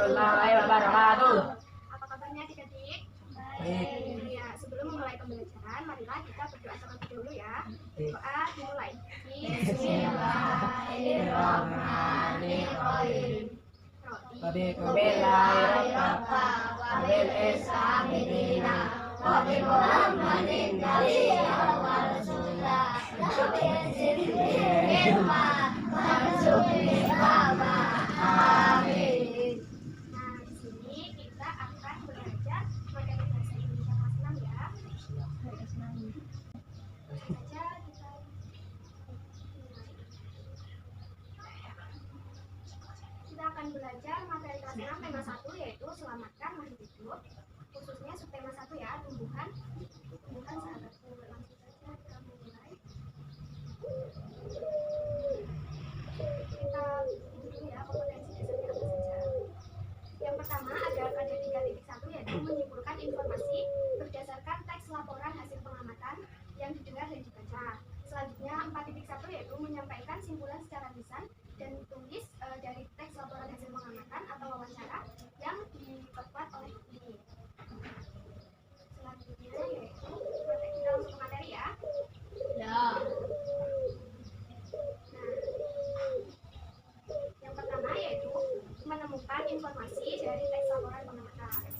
Waalaikumsalam wabarakatuh. Apa kabarnya adik-adik? Baik. Ya, sebelum memulai pembelajaran, marilah kita berdoa terlebih dahulu ya. Baik. Doa dimulai. Bismillahirrahmanirrahim. Raditu Billahi rabban wa bil islami dinan wa bi Muhammadin nabiyyan wa rasulan wa bi sirrin amin. Nah, di sini kita akan belajar materi bahasa Indonesia kelas 6 ya. Baca kita akan belajar materi kelas 6 tema 1 yaitu selamatkan makhluk hidup. Khususnya subtema 1 ya, tumbuhan sahabatku. Langsung saja kita mulai. Kita dulu ya kompetensi dasarnya apa saja. Yang pertama ada 3.1 yaitu menyimpulkan informasi berdasarkan teks laporan hasil pengamatan yang didengar dan dibaca. Selanjutnya 4.1 yaitu menyampaikan simpulan secara lisan dan tulis dari teks laporan hasil pengamatan atau wawancara yang diperkuat oleh bukti. Selanjutnya yaitu kita langsung ke materi ya. Nah, yang pertama yaitu menemukan informasi dari teks laporan pengamatan.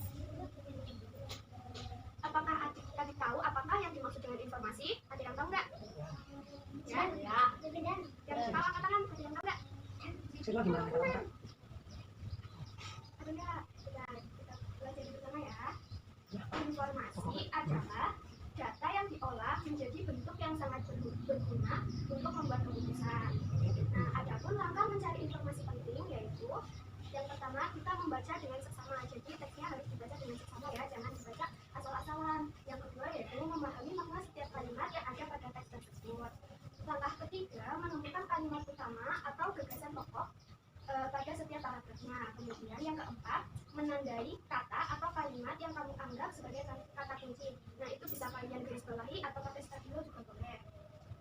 Apakah adik-adik tahu apakah yang dimaksud dengan informasi? Adik yang tahu nggak? Ya. Yang tahu angkat tangan, adik yang tahu nggak? Coba gimana kata-kata? Ada nggak? Kita belajar bersama ya. Informasi adalah data yang diolah menjadi bentuk yang sangat berguna untuk membuat keputusan. Nah, adapun langkah mencari informasi penting yaitu yang pertama kita membaca dengan seksama. Jadi teksnya harus dibaca dengan seksama ya, jangan dibaca asal-asalan. Yang kedua yaitu memahami makna setiap kalimat yang ada pada teks tersebut. Langkah ketiga menemukan kalimat utama atau gagasan pokok pada setiap paragrafnya. Kemudian yang keempat menandai kata atau kalimat yang kamu anggap sebagai kata kunci. Nah, itu bisa kalian garis bawahi atau pakai stabilo juga boleh.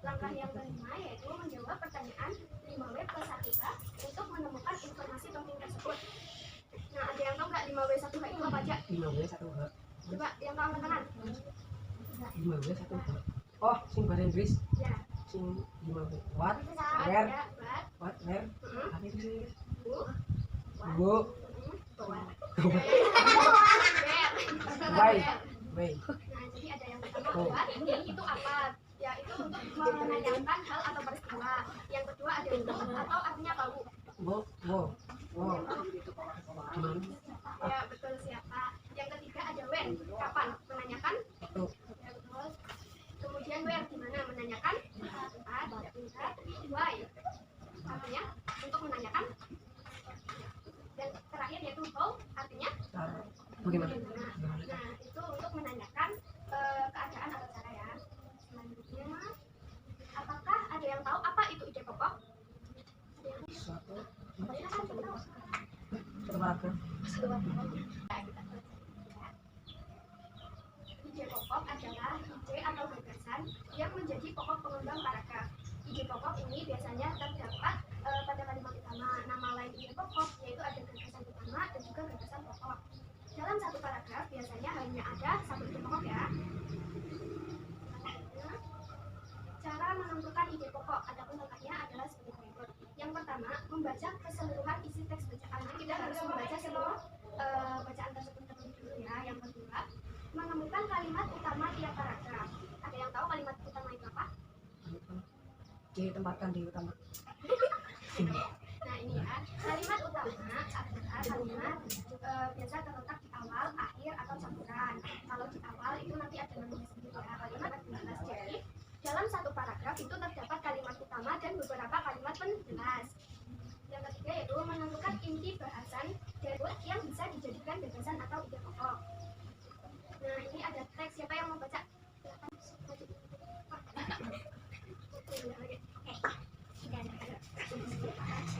Langkah yang kelima yaitu menjawab pertanyaan 5W plus 1H untuk menemukan informasi penting tersebut. Nah, ada yang tahu nggak 5W 1H itu apa aja? 5W 1H. Coba yang tahu angkat tangan. 5W 1H. Oh, sing bahasa Inggris. Ya. Sing 5W. What? Ya, Where? What? Where? Mm-hmm. Apa itu sih? Bu. Bu. Where. Why? Why? Nah, jadi ada yang pertama what, itu apa? Ya, itu untuk menanyakan hal atau peristiwa. Yang kedua ada untuk atau artinya tahu. Wow. Gimana? Ya, betul siapa. Yang ketiga ada when, kapan? Menanyakan. Itu. Ya, betul. Kemudian where, di mana? Menanyakan. Tempat, tidak benar. Why, artinya untuk menanyakan. Dan terakhir yaitu how, artinya Bagaimana? Nah, itu untuk menanyakan keadaan atau cara ya. Selanjutnya, apakah ada yang tahu apa itu ide pokok? Ada yang tahu? Suatu Silakan, coba tahu. paragraf. Ya, kita belajar. Ide pokok adalah ide atau gagasan yang menjadi pokok pengembang paragraf. Ide pokok ini biasanya terdapat pada kalimat utama. Nama lain ide pokok yaitu ada gagasan utama dan juga gagasan pokok. Dalam satu paragraf biasanya hanya ada satu ide pokok ya. Cara menentukan ide pokok, adapun langkahnya adalah seperti berikut. Yang pertama, membaca keseluruhan isi teks bacaan. Jadi kita harus membaca seluruh bacaan tersebut terlebih dulu ya. Yang kedua, menemukan kalimat utama tiap paragraf. Ada yang tahu kalimat utama itu apa? Ditempatkan di utama. Nah, ini ya, kalimat utama adalah kalimat biasa terletak di awal, akhir, atau campuran. Kalau di awal itu nanti ada namanya sendiri ya, kalimat penjelas. Jadi dalam satu paragraf itu terdapat kalimat utama dan beberapa kalimat penjelas. Yang ketiga yaitu menentukan inti bahasan Darwood yang bisa dijadikan gagasan atau ide pokok. Nah, ini ada teks, siapa yang mau baca?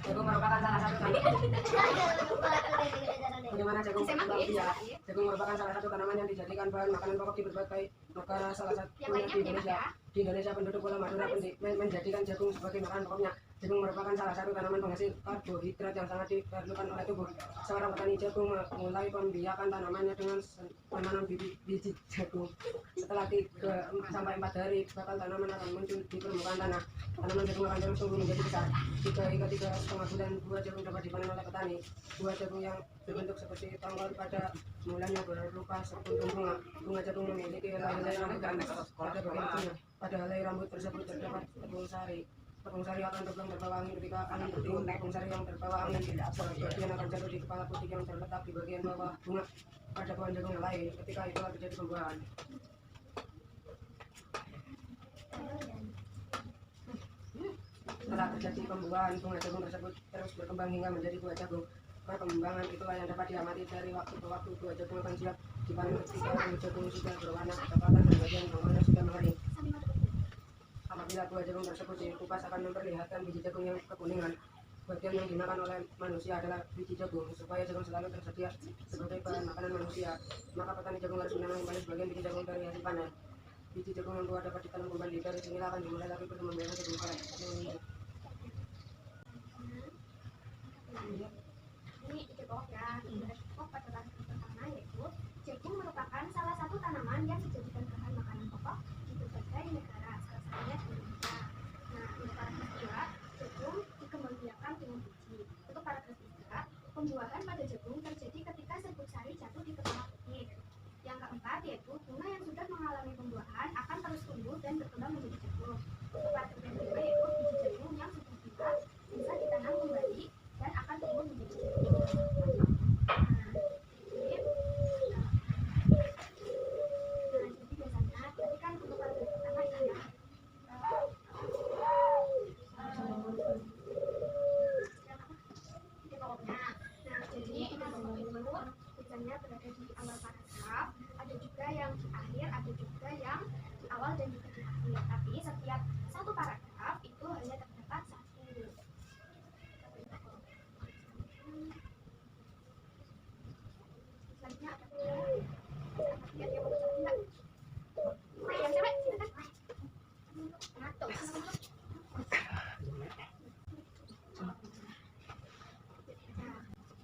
Jagung merupakan salah satu bagaimana jagung? Jagung merupakan salah satu tanaman yang dijadikan bahan makanan pokok di berbagai negara, salah satunya di Indonesia. Di Indonesia penduduk Pulau Madura menjadikan jagung sebagai makanan pokoknya. Jagung merupakan salah satu tanaman penghasil karbohidrat yang sangat diperlukan oleh tubuh. Seorang petani jagung memulai pembiakan tanamannya dengan menanam biji jagung. Setelah 3 sampai 4 hari, bakal tanaman akan muncul di permukaan tanah. Tanaman jagung akan terus tumbuh menjadi besar. 3 hingga 3,5 bulan buah jagung dapat dipanen oleh petani. Buah jagung yang berbentuk seperti tongkol pada mulanya berupa sekuntum bunga. Bunga jagung memiliki helai-helai rambut pada bagian ujungnya. Pada helai rambut tersebut terdapat tepung sari. Tepung sari akan terbang terbawa angin ketika angin bertiup. Tepung sari yang terbawa angin sebagian akan jatuh di kepala putih yang terletak di bagian bawah bunga pada pohon jagung yang lain. Ketika itu terjadi pembuahan. Setelah terjadi pembuahan, bunga jagung tersebut terus berkembang hingga menjadi buah jagung. Perkembangan itulah yang dapat diamati dari waktu ke waktu. Buah jagung akan siap dipanen ketika buah jagung sudah berwarna kecoklatan dan bagian bawahnya sudah mengering. Apabila buah jagung tersebut dikupas akan memperlihatkan biji jagung yang kekuningan. Bagian yang dimakan oleh manusia adalah biji jagung. Supaya jagung selalu tersedia sebagai bahan makanan manusia, maka petani jagung harus menanam kembali sebagian biji jagung dari hasil panen. Biji jagung yang tua dapat ditanam kembali. Dari sinilah akan dimulai lagi pembiakan jagung karet. Ini ide pokok ya. Ide pokok pada tahap pertama yaitu jagung merupakan salah satu tanaman yang dijadikan bahan makanan pokok di berbagai negara, salah satunya di Indonesia. Nah, untuk paragraf kedua, jagung dikembangbiakan dengan biji. Untuk paragraf ketiga, pembuahan pada jagung terjadi ketika serbuk sari jatuh di kepala putih. Yang keempat yaitu bunga yang sudah mengalami pembuahan akan terus tumbuh dan berkembang menjadi jagung. Untuk paragraf yang kelima yaitu biji jagung yang sudah bulat bisa ditanam kembali dan akan tumbuh menjadi jagung. Jadi biasanya tadi kan untuk paragraf pertama ini ya. Ide pokoknya. Nah, jadi ide pokok itu biasanya berada di awal paragraf, ada juga yang di akhir, ada juga yang di awal dan juga di akhir. Tapi setiap satu paragraf itu hanya terdapat satu. Selanjutnya ada lihat yang mau bicara enggak? Yang cewek silakan. Ngatuk.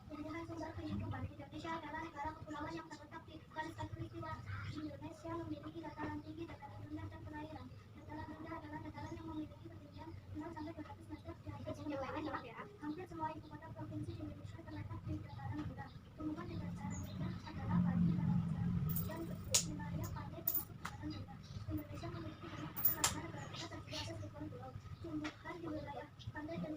Tumbuhan sumber kehidupan Indonesia adalah negara kepulauan yang terletak di garis khatulistiwa. Indonesia memiliki dataran tinggi, dataran rendah, dan perairan. Dataran rendah adalah dataran yang memiliki ketinggian 0 sampai 200 meter di atas permukaan laut. Hampir semua ibu kota provinsi di Indonesia terletak di dataran rendah. Tumbuhan di dataran rendah adalah padi, tanaman dan wilayah pantai termasuk dataran rendah. Indonesia memiliki banyak pantai karena negara kita terdiri atas ribuan pulau. Tumbuhan di wilayah pantai dan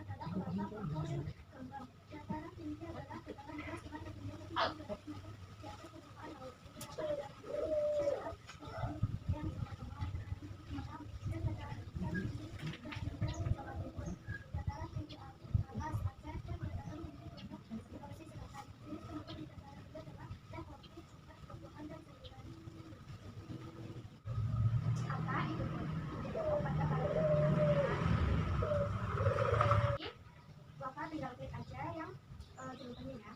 adalah kelapa, pohon, dan kembang. Dataran tinggi adalah dataran rendah dengan ketinggian 200 meter di atas permukaan laut. Dataran Indonesia adalah dataran yang dan dataran tinggi dan rendah di Jawa Timur. Dataran tinggi atas Aceh dan dataran tinggi Lombok di Sulawesi Selatan. Jenis tumbuhan di dataran rendah adalah teh, kopi, sugar, tumbuhan, dan sayuran. Apa itu pokok pada paragraf pertama? Bapak tinggal klik aja yang jawabannya ya.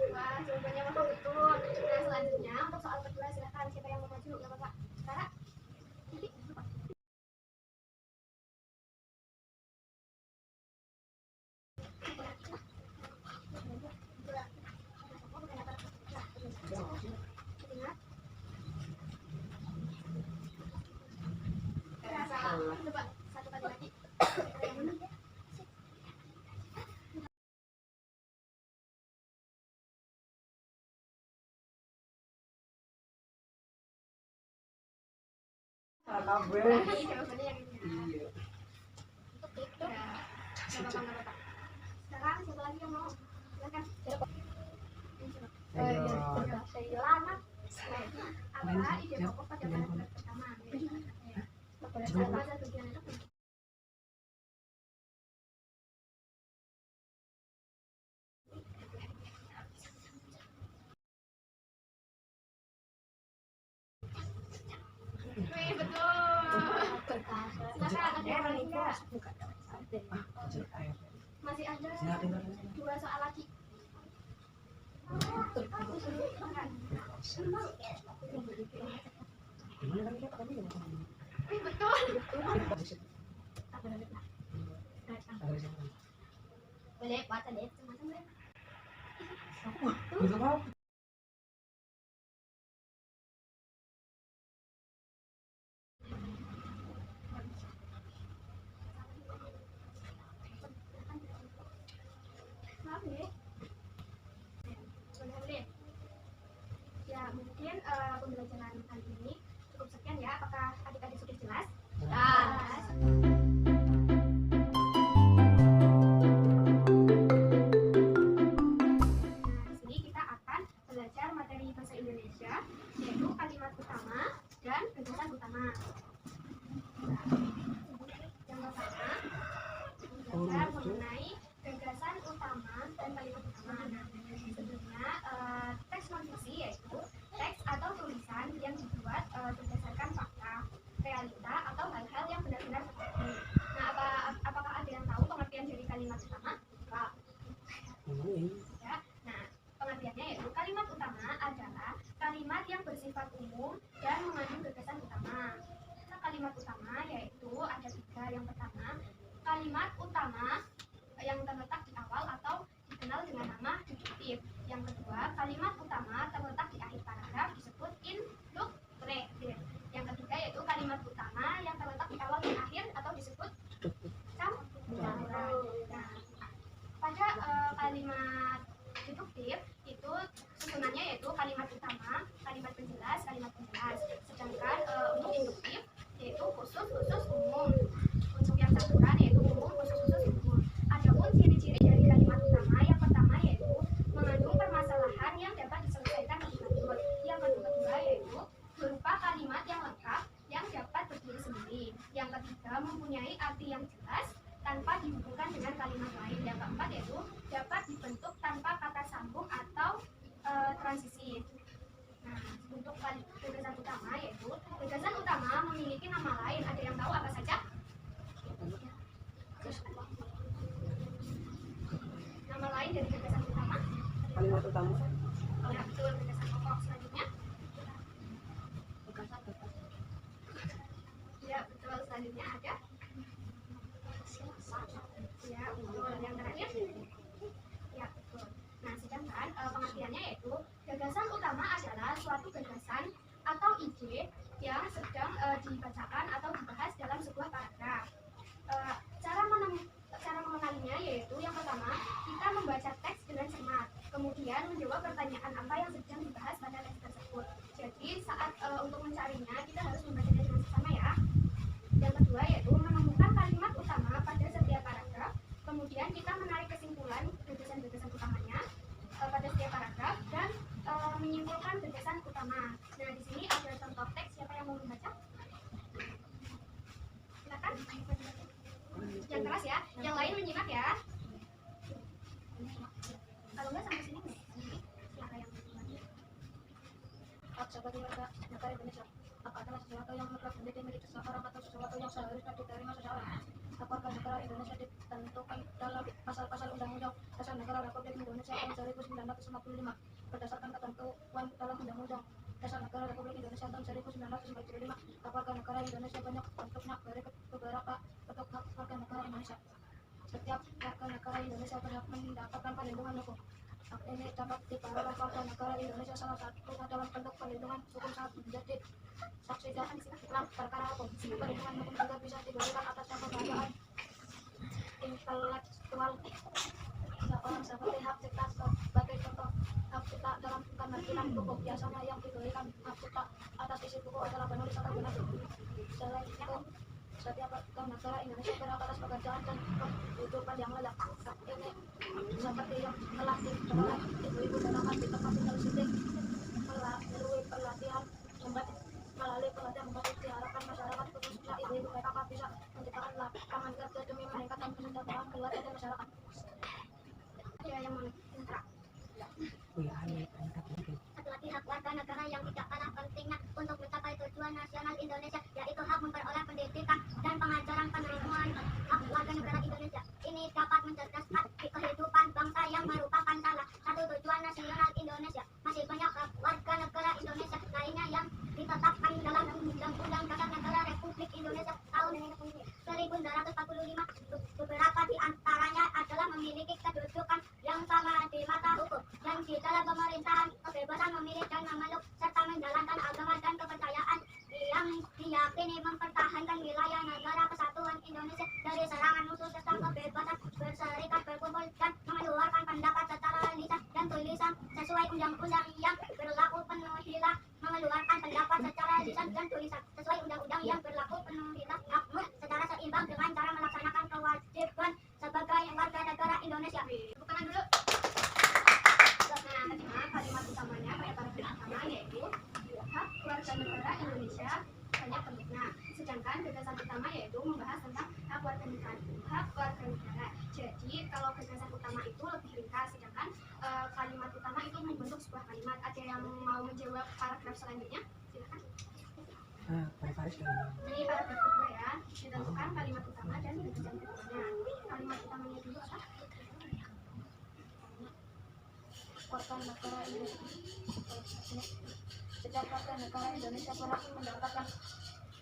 Wah, jawabannya Bapak betul. Nah, selanjutnya untuk soal kedua silakan siapa yang mau maju? Nggak Bapak. Sekarang coba satu kali lagi. Lagi jawabannya yang ini ya. Untuk klik ya. Nggak apa-apa, nggak apa-apa. Sekarang siapa lagi yang mau? Silakan. Selamat. Apa ide pokok pada paragraf pertama? Apa bagian itu? Wih, betul. Silakan, ada yang lagi nggak? Masih ada 2 soal lagi. Gimana kan kita tadi ngomong sama Betul. Agresif. Tak boleh lah. Agresif. Boleh baca deh semacam boleh. Gitu mau. Maaf nih. Boleh. Ya mungkin pembelajaran kali ini cukup sekian ya. Apakah adik-adik sudah jelas? Jelas. Nah, di sini kita akan belajar materi bahasa Indonesia, yaitu kalimat utama dan gagasan utama. Nah, yang pertama, belajar mengenai gagasan utama dan kalimat utama. Nah, sebelumnya teks non-fiksi yaitu teks atau tulisan yang dibuat berdasarkan fakta, realita, atau hal-hal yang benar-benar terjadi. Nah, apakah ada yang tahu pengertian dari kalimat utama? Pak. Ya. Nah, pengertiannya yaitu kalimat utama adalah kalimat yang bersifat umum dan mengandung gagasan utama. Nah, kalimat utama yaitu ada 3. Yang pertama, kalimat utama yang terletak di awal atau dikenal dengan nama induktif. Yang kedua, kalimat utama terletak di akhir paragraf disebut induktif. Yang ketiga yaitu kalimat utama yang terletak di awal dan akhir atau disebut campuran. Nah, pada kalimat induktif itu susunannya yaitu kalimat utama, kalimat penjelas, kalimat penjelas. Sedangkan untuk induktif yaitu khusus, khusus, umum. Untuk yang campuran yaitu umum, khusus, khusus, umum. Adapun ciri-ciri dari kalimat utama, yang pertama yaitu mengandung permasalahan yang dapat diselesaikan lebih lanjut. Yang kedua yaitu berupa kalimat yang lengkap yang dapat berdiri sendiri. Yang ketiga mempunyai arti yang jelas tanpa dihubungkan dengan kalimat lain. Yang keempat yaitu dapat dibentuk tanpa kata sambung atau transisi. Nah, untuk gagasan utama yaitu gagasan utama memiliki nama lain. Ada yang tahu apa saja? Nama lain dari gagasan utama? Kalimat utama. Ya, betul. Gagasan pokok selanjutnya? Ya, betul. Selanjutnya ada? Ya, betul. Yang terakhir? Ya, betul. Nah, sedangkan pengertiannya yaitu gagasan utama adalah suatu gagasan atau ide yang sedang dibacakan atau dibahas dalam sebuah paragraf. Cara mengenalinya yaitu yang pertama, kita membaca teks dengan cermat, kemudian menjawab pertanyaan apa yang sedang dibahas pada teks tersebut. Jadi saat untuk mencarinya kita harus membacanya dengan seksama ya. Yang kedua yaitu menemukan kalimat utama pada setiap paragraf, kemudian kita menarik kesimpulan gagasan-gagasan utamanya pada setiap paragraf dan menyimpulkan gagasan utama. Nah, di sini ada contoh teks, siapa yang mau membaca? Silakan. Yang keras ya, yang lain menyimak ya. Kalau enggak sampai sini nih. Siapa yang menyimak? Sebagai warga negara Indonesia, apa adalah sesuatu yang mutlak menjadi milik seseorang atau sesuatu yang seharusnya diterima seseorang? Apakah negara Indonesia ditentukan dalam pasal-pasal Undang-Undang Dasar Negara Republik Indonesia tahun 1945 berdasarkan ketentuan dalam Undang-Undang Dasar Negara Republik Indonesia tahun 1945? Apakah negara Indonesia banyak bentuknya dari beberapa bentuk hak warga negara Indonesia? Setiap warga negara Indonesia berhak mendapatkan perlindungan hukum. Hak ini dapat diperoleh warga negara Indonesia salah satunya dalam bentuk perlindungan hukum saat menjadi saksi dalam perkara hukum. Perlindungan hukum juga bisa diberikan atas nama keadaan intelektual seorang seperti hak cipta sebagai contoh. Hak cipta dalam pengertian hukum biasanya yang diberikan hak cipta atas isi buku adalah penulis atau penulis. Selain itu, setiap warga negara Indonesia berhak atas pekerjaan dan kehidupan yang layak. Hak ini seperti yang telah diperoleh ibu-ibu terdapat di tempat tinggal sendiri melalui pelatihan membantu diharapkan masyarakat khususnya ibu-ibu PKK bisa menciptakan lapangan kerja demi meningkatkan kesejahteraan keluarga dan masyarakat. Ya, yang mana? Indra. Satu lagi hak warga negara yang tidak kalah pentingnya untuk mencapai tujuan nasional Indonesia, yaitu hak memperoleh pendidikan dan pengajaran penemuan. Hak warga negara Indonesia ini dapat mencerdaskan kehidupan bangsa yang merupakan salah satu tujuan nasional Indonesia. Masih banyak hak warga negara Indonesia lainnya yang ditetapkan dalam tahun 245. Beberapa di antaranya adalah memiliki kedudukan yang sama di mata hukum dan di dalam pemerintahan, kebebasan memilih dan memeluk serta menjalankan agama dan kepercayaan yang diyakini mempertahankan wilayah negara kesatuan Indonesia dari serangan musuh serta kebebasan berserikat, berkumpul dan mengeluarkan pendapat secara lisan dan tulisan sesuai undang-undang yang berlaku. Penuhilah mengeluarkan pendapat secara lisan dan tulisan sesuai undang-undang yang berlaku. Penuhilah hakmu secara seimbang dengan cara melaksanakan kewajiban sebagai warga negara Indonesia. Tepuk tangan dulu. Nah, kedua kalimat utamanya pada paragraf pertama yaitu hak warga negara Indonesia banyak bentuknya. Sedangkan gagasan utama yaitu membahas tentang hak warga negara. Jadi kalau gagasan utama itu lebih ringkas, sedangkan kalimat utama itu membentuk sebuah kalimat. Ada yang mau menjawab paragraf selanjutnya? Silakan. Ini paragraf kedua ya, ditentukan kalimat utama dan gagasan keduanya. Kalimat utamanya dulu apa? Warga negara Indonesia. Setiap warga negara Indonesia berhak mendapatkan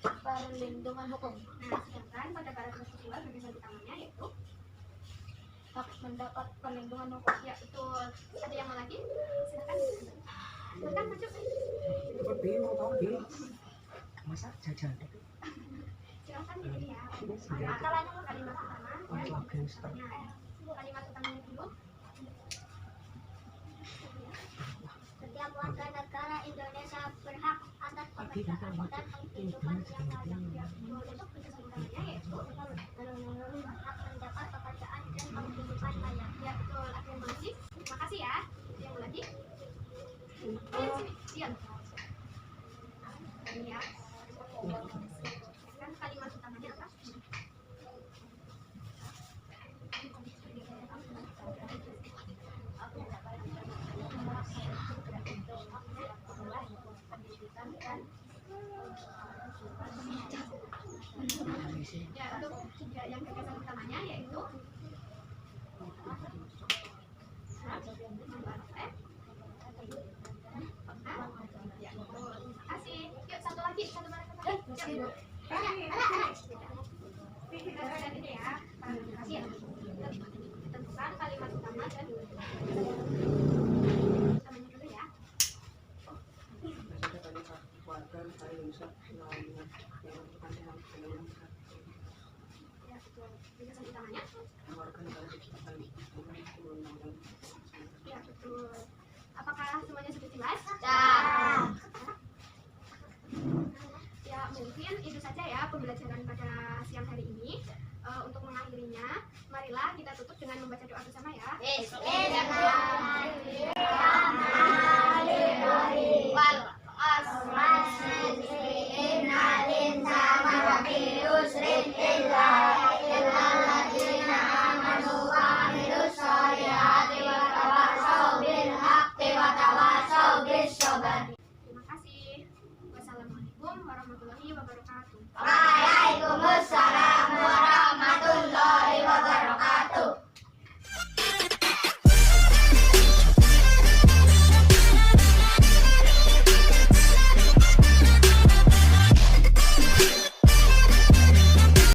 perlindungan hukum. Nah, sedangkan pada paragraf kedua gagasan utamanya yaitu Hak mendapat perlindungan hukum. ya betul. Ada yang mau lagi? Silakan. Silakan maju. Bingung tau bingung. Masa jajan? Silakan ini ya. Kalimat utama dan gagasannya. Kalimat utamanya dulu. Setiap warga negara Indonesia berhak atas kemerdekaan dan penghidupan yang layak. Untuk gagasan utamanya yaitu Hak mendapat pekerjaan dan penghidupan layak. ya betul. Ada yang mau lagi? Terima kasih ya. Ada yang mau lagi? Iya. Ini ya. Kan kalimat utamanya apa? Ya, untuk yang gagasan utamanya yaitu ya, betul. Terima kasih. Yuk, satu lagi, satu paragraf lagi. Yuk. Kita lihat ini ya. Terima kasih ya. Tentukan kalimat utama dan utamanya dulu ya. Warga negara Indonesia melalui yang kepentingan Ya, betul. Gagasan utamanya. warga negara diciptakan undang-undang. Ya, betul. Apakah semuanya sudah jelas? Ya, mungkin itu saja ya pembelajaran pada siang hari ini. Untuk mengakhirinya, marilah kita tutup dengan membaca doa bersama ya. Bismillahirrahmanirrahim.